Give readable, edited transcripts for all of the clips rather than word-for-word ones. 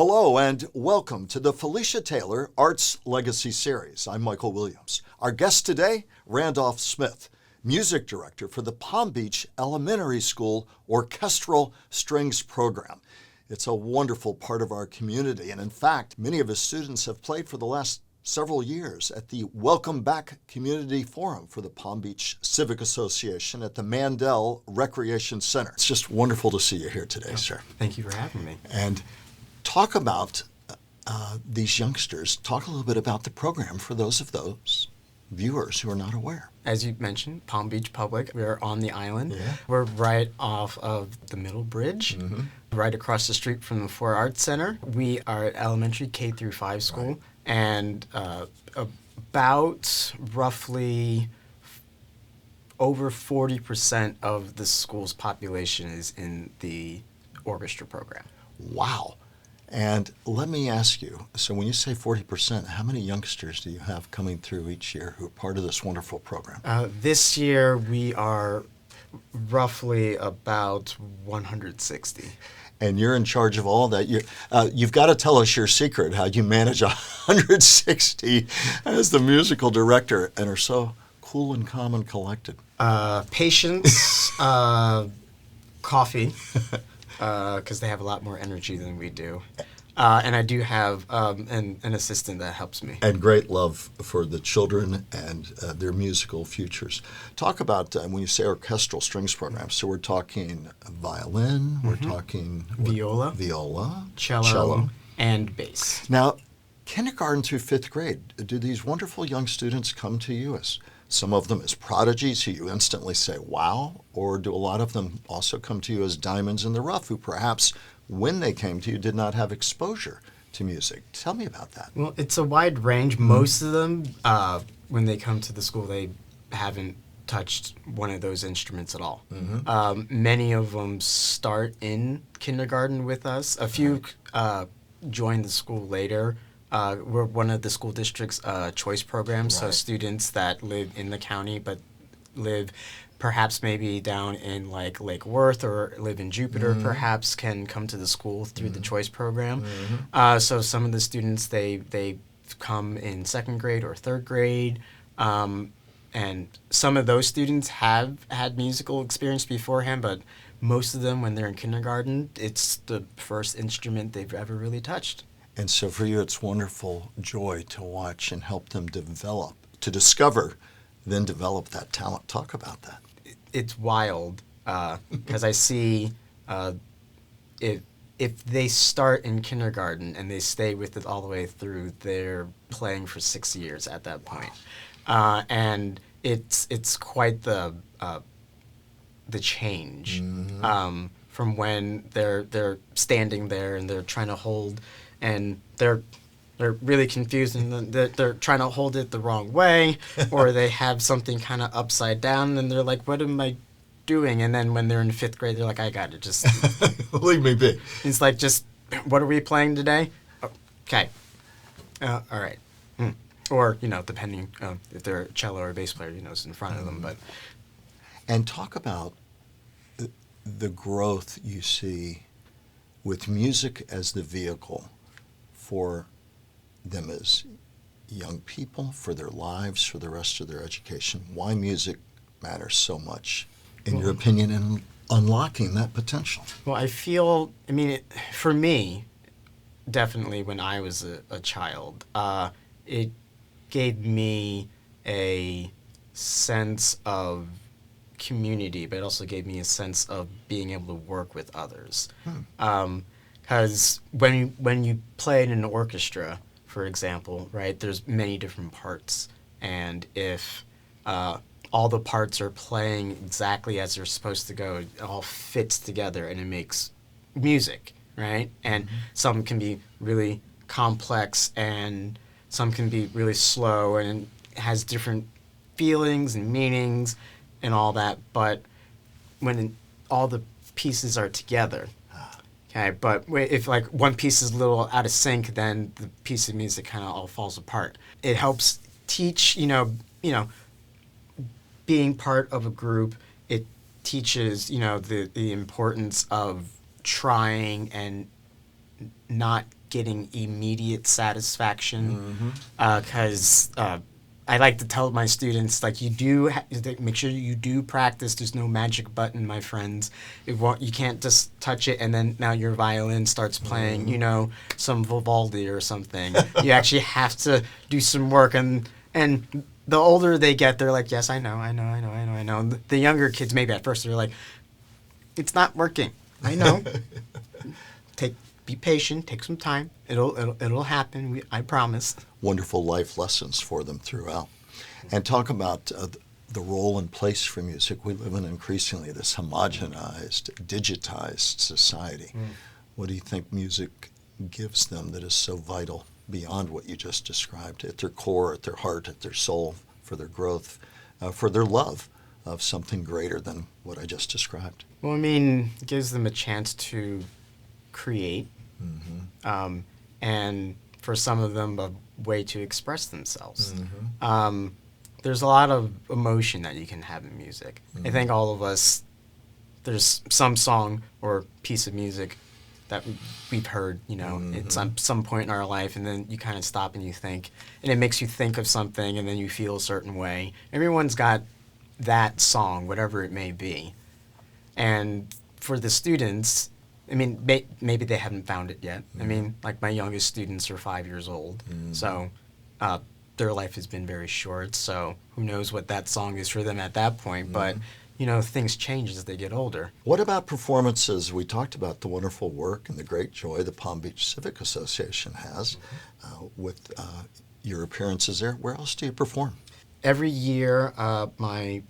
Hello and welcome to the Felecia Taylor Arts Legacy Series. I'm Michael Williams. Our guest today, Randolph Smith, music director for the Palm Beach Elementary School Orchestral Strings Program. It's a wonderful part of our community, and in fact, many of his students have played for the last several years at the Welcome Back Community Forum for the Palm Beach Civic Association at the Mandel Recreation Center. It's just wonderful to see you here today, sir. Thank you for having me. And talk about these youngsters. Talk a little bit about the program for those viewers who are not aware. As you mentioned, Palm Beach Public, we're on the island. Yeah. We're right off of the Middle Bridge, right across the street from the Four Arts Center. We are an elementary K through 5 school, Right. and about roughly over 40% of the school's population is in the orchestra program. Wow. And let me ask you, so when you say 40%, how many youngsters do you have coming through each year who are part of this wonderful program? This year we are roughly about 160. And you're in charge of all that. You've got to tell us your secret, how you manage 160 as the musical director and are so cool and calm and collected. Patience, coffee, because they have a lot more energy than we do. And I do have an assistant that helps me. And great love for the children and their musical futures. Talk about, when you say orchestral strings program, so we're talking violin, we're talking Viola, cello, and bass. Now, kindergarten through 5th grade, do these wonderful young students come to you as some of them as prodigies who you instantly say, wow, or do a lot of them also come to you as diamonds in the rough who perhaps when they came to you did not have exposure to music? Tell me about that. Well, it's a wide range. Most of them, when they come to the school, they haven't touched one of those instruments at all. Many of them start in kindergarten with us. A few join the school later. We're one of the school district's choice programs, so students that live in the county but live perhaps maybe down in like Lake Worth or live in Jupiter perhaps can come to the school through the choice program. So some of the students, they come in 2nd grade or 3rd grade, and some of those students have had musical experience beforehand, but most of them when they're in kindergarten, it's the first instrument they've ever really touched. And so for you, it's wonderful joy to watch and help them develop, to discover, then develop that talent. Talk about that. It's wild because I see if they start in kindergarten and they stay with it all the way through, they're playing for 6 years at that point. And it's quite the change from when they're standing there and they're trying to hold, and they're really confused and they're trying to hold it the wrong way, or they have something kind of upside down and they're like, what am I doing? And then when they're in 5th grade, they're like, I got it, just leave me be. It's like, just, what are we playing today? Okay. All right. Or, depending if they're a cello or a bass player, it's in front of them. But And talk about the growth you see with music as the vehicle for them as young people, for their lives, for the rest of their education. Why music matters so much, in your opinion, in unlocking that potential. Well, I feel, for me, definitely when I was a child, it gave me a sense of community, but it also gave me a sense of being able to work with others. Because when you play in an orchestra, for example, right, there's many different parts, and if all the parts are playing exactly as they're supposed to go, it all fits together and it makes music, right? And some can be really complex and some can be really slow and it has different feelings and meanings and all that, but when all the pieces are together, okay, but if like one piece is a little out of sync, then the piece of music kind of all falls apart. It helps teach, being part of a group. It teaches, the importance of trying and not getting immediate satisfaction. Because I like to tell my students, like, make sure you do practice. There's no magic button, my friends. You can't just touch it and then now your violin starts playing, some Vivaldi or something. You actually have to do some work, and the older they get, they're like, yes, I know. The younger kids, maybe at first, they're like, it's not working. I know. Be patient. Take some time. It'll happen. I promise. Wonderful life lessons for them throughout. And talk about the role and place for music. We live in increasingly this homogenized, digitized society. What do you think music gives them that is so vital beyond what you just described, at their core, at their heart, at their soul, for their growth, for their love of something greater than what I just described? Well, I mean, it gives them a chance to create, and for some of them, a way to express themselves. There's a lot of emotion that you can have in music. I think all of us, there's some song or piece of music that we've heard, at some point in our life, and then you kind of stop and you think, and it makes you think of something, and then you feel a certain way. Everyone's got that song, whatever it may be. And for the students, I mean, maybe they haven't found it yet. I mean, like my youngest students are 5 years old, so their life has been very short, so who knows what that song is for them at that point, but things change as they get older. What about performances? We talked about the wonderful work and the great joy the Palm Beach Civic Association has with your appearances there. Where else do you perform? Every year, my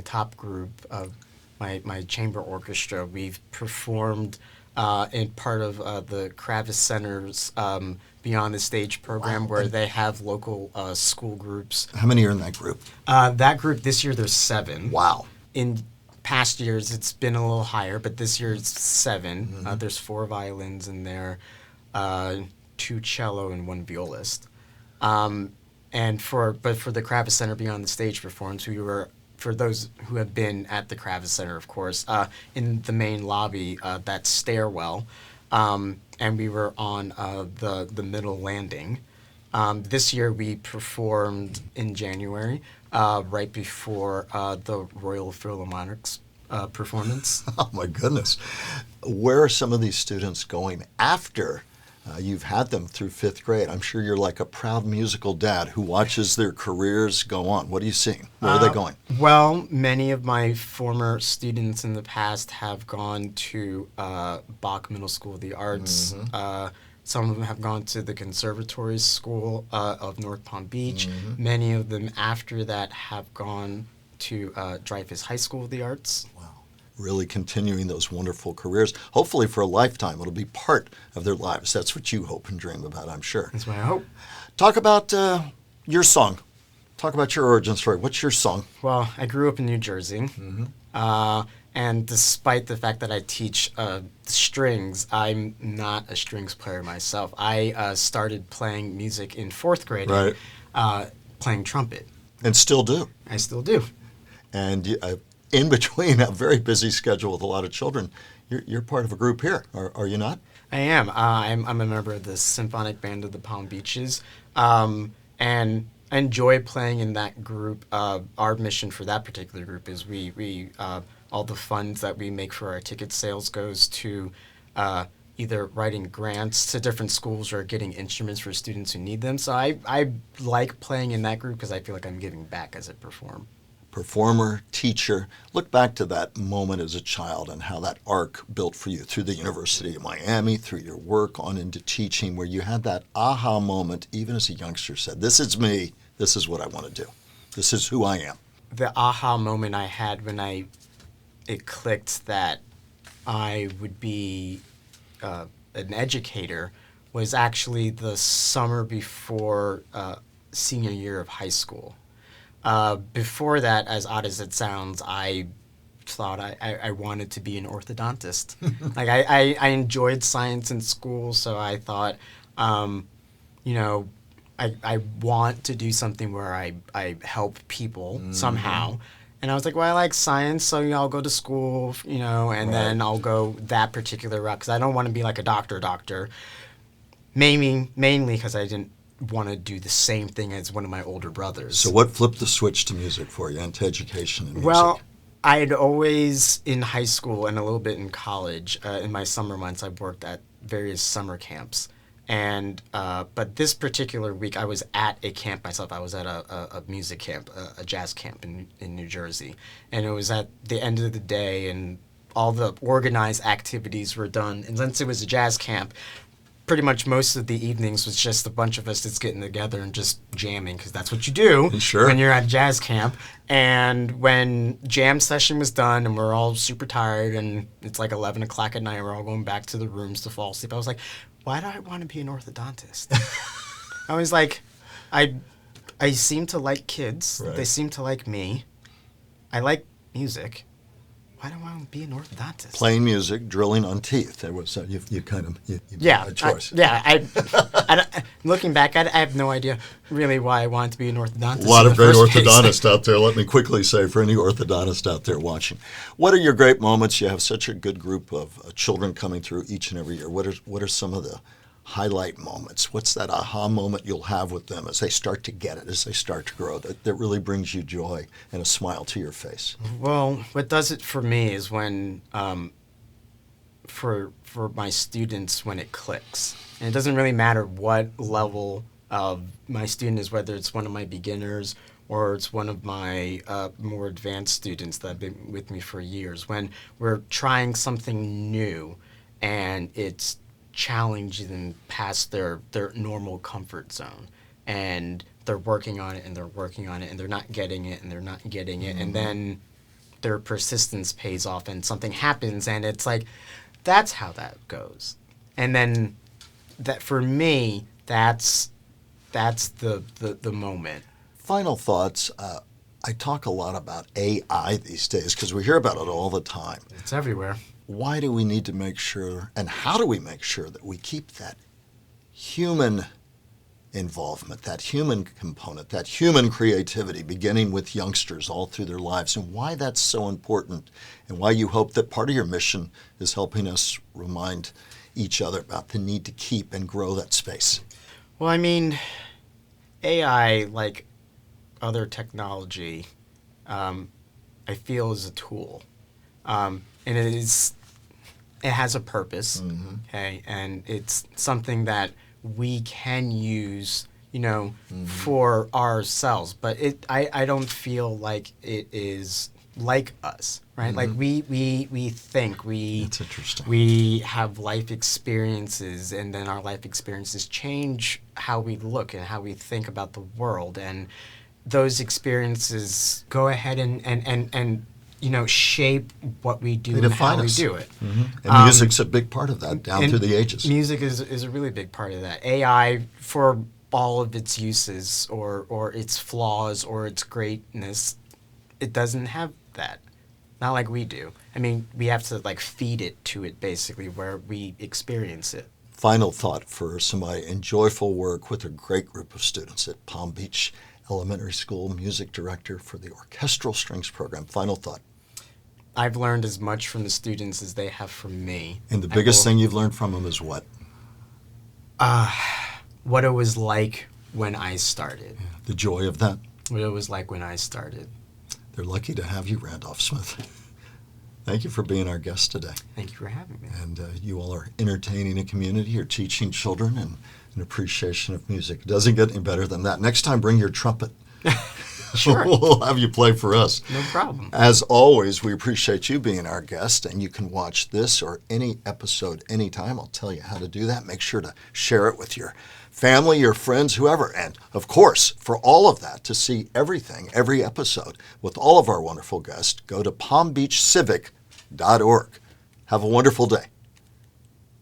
top group of my chamber orchestra, we've performed in part of the Kravis Center's Beyond the Stage program, where they have local school groups. How many are in that group? That group, this year there's 7. Wow. In past years, it's been a little higher, but this year it's 7. There's 4 violins in there, 2 cello and 1 violist. And for the Kravis Center Beyond the Stage performance, we were, for those who have been at the Kravis Center, of course, in the main lobby, that stairwell, and we were on the middle landing. This year we performed in January, right before the Royal Philharmonic's performance. Oh my goodness. Where are some of these students going after you've had them through 5th grade? I'm sure you're like a proud musical dad who watches their careers go on. What are you seeing? Where are they going? Well, many of my former students in the past have gone to Bach Middle School of the Arts. Some of them have gone to the Conservatory School of North Palm Beach. Many of them after that have gone to Dreyfus High School of the Arts. Wow. Really continuing those wonderful careers, hopefully for a lifetime. It'll be part of their lives. That's what you hope and dream about, I'm sure. That's what I hope. Talk about your song. Talk about your origin story. What's your song? Well, I grew up in New Jersey, and despite the fact that I teach strings, I'm not a strings player myself. I started playing music in 4th grade, playing trumpet. And still do. I still do. And in between a very busy schedule with a lot of children, you're part of a group here, are you not? I am. I'm a member of the Symphonic Band of the Palm Beaches, and I enjoy playing in that group. Our mission for that particular group is we all the funds that we make for our ticket sales goes to either writing grants to different schools or getting instruments for students who need them. So I like playing in that group because I feel like I'm giving back as I perform. Performer, teacher. Look back to that moment as a child and how that arc built for you through the University of Miami, through your work on into teaching, where you had that aha moment, even as a youngster, said, this is me, this is what I want to do, this is who I am. The aha moment I had when it clicked that I would be an educator was actually the summer before senior year of high school. Before that, as odd as it sounds, I thought I wanted to be an orthodontist. Like I enjoyed science in school, so I thought, I want to do something where I help people somehow. And I was like, well, I like science, so I'll go to school, and then I'll go that particular route because I don't want to be like a doctor. mainly because I didn't want to do the same thing as one of my older brothers. So what flipped the switch to music for you and to education and music? Well, I'd always, in high school and a little bit in college, in my summer months, I worked at various summer camps. And but this particular week, I was at a camp myself. I was at a music camp, a jazz camp in New Jersey. And it was at the end of the day, and all the organized activities were done. And since it was a jazz camp, pretty much most of the evenings was just a bunch of us just getting together and just jamming, because that's what you do when you're at jazz camp. And when jam session was done and we're all super tired and it's like 11 o'clock at night, we're all going back to the rooms to fall asleep, I was like, why do I want to be an orthodontist? I was like, I seem to like kids. Right. They seem to like me. I like music. Why do I want to be an orthodontist? Playing music, drilling on teeth. There was you yeah, made a choice. Looking back, I have no idea really why I wanted to be an orthodontist. A lot of great orthodontists out there. Let me quickly say, for any orthodontist out there watching, what are your great moments? You have such a good group of children coming through each and every year. What are some of the highlight moments? What's that aha moment you'll have with them as they start to get it, as they start to grow, that really brings you joy and a smile to your face? Well, what does it for me is when, for my students, when it clicks. And it doesn't really matter what level of my student is, whether it's one of my beginners or it's one of my more advanced students that have been with me for years. When we're trying something new and it's challenge them past their normal comfort zone, and they're working on it and they're working on it and they're not getting it and they're not getting it, and then their persistence pays off and something happens and it's like, that's how that goes. And then that, for me, that's the moment. Final thoughts. I talk a lot about AI these days because we hear about it all the time. It's everywhere. Why do we need to make sure, and how do we make sure that we keep that human involvement, that human component, that human creativity, beginning with youngsters all through their lives, and why that's so important, and why you hope that part of your mission is helping us remind each other about the need to keep and grow that space? Well, I mean, AI, like other technology, I feel is a tool. And it has a purpose, okay, and it's something that we can use, for ourselves. But I don't feel like it is like us, right? Like we think, That's interesting. we have life experiences, and then our life experiences change how we look and how we think about the world, and those experiences go ahead and shape what we do and how we do it. And music's a big part of that down through the ages. Music is a really big part of that. AI, for all of its uses or its flaws or its greatness, it doesn't have that. Not like we do. I mean, we have to feed it to it, basically, where we experience it. Final thought for somebody in joyful work with a great group of students at Palm Beach Elementary School, music director for the Orchestral Strings program. Final thought. I've learned as much from the students as they have from me. And the biggest thing you've learned from them is what? What it was like when I started. Yeah, the joy of that. What it was like when I started. They're lucky to have you, Randolph Smith. Thank you for being our guest today. Thank you for having me. And you all are entertaining a community. You're teaching children and an appreciation of music. It doesn't get any better than that. Next time, bring your trumpet. Sure. We'll have you play for us. No problem. As always, we appreciate you being our guest, and you can watch this or any episode anytime. I'll tell you how to do that. Make sure to share it with your family, your friends, whoever. And, of course, for all of that, to see everything, every episode, with all of our wonderful guests, go to palmbeachcivic.org. Have a wonderful day.